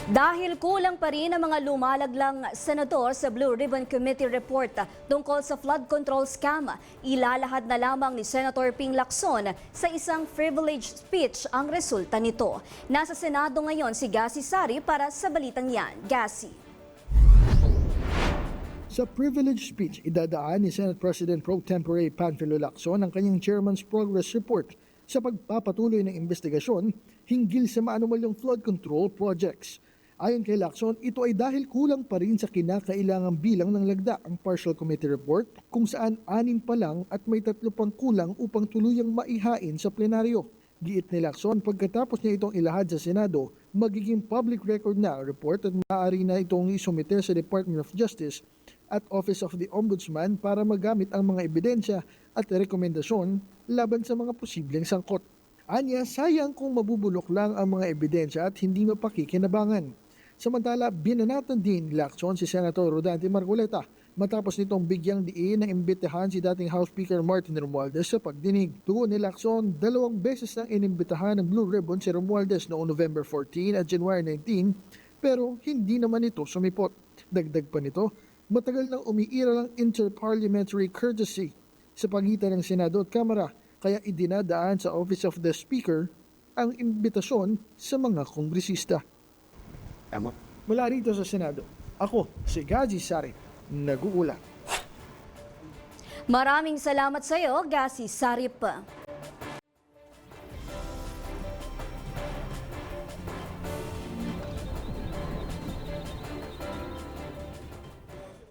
Dahil kulang pa rin ang mga lumalaglang senador sa Blue Ribbon Committee report tungkol sa flood control scam, ilalahad na lamang ni Senator Ping Lacson sa isang privileged speech ang resulta nito. Nasa Senado ngayon si Gassi Sari para sa balitang yan. Gassi. Sa privilege speech, idadaan ni Senate President Pro Tempore Panfilo Lacson ang kanyang Chairman's Progress Report sa pagpapatuloy ng investigasyon hinggil sa maanumalyang flood control projects. Ayon kay Lacson, ito ay dahil kulang pa rin sa kinakailangang bilang ng lagda ang partial committee report kung saan 6 pa lang at may 3 pang kulang upang tuluyang maihain sa plenaryo. Giit ni Lacson, pagkatapos niya itong ilahad sa Senado, magiging public record na ang report at maaari na itong isumite sa Department of Justice at Office of the Ombudsman para magamit ang mga ebidensya at rekomendasyon laban sa mga posibleng sangkot. Anya, sayang kung mabubulok lang ang mga ebidensya at hindi mapakikinabangan. Samantala, binanatan din ni Lacson si Senator Rodante Marcoleta matapos nitong bigyang diin ng imbitahan si dating House Speaker Martin Romualdez sa pagdinig. Tugon ni Lacson, 2 beses nang inimbitahan ng Blue Ribbon si Romualdez noong November 14 at January 19 pero hindi naman ito sumipot. Dagdag pa nito, matagal nang umiiral ang interparliamentary courtesy sa pagitan ng Senado at Kamara kaya idinadaan sa Office of the Speaker ang imbitasyon sa mga kongresista. Tama. Mula rito sa Senado, ako si Gassi Sari, nag-uulat. Maraming salamat sa iyo, Gassi Sari.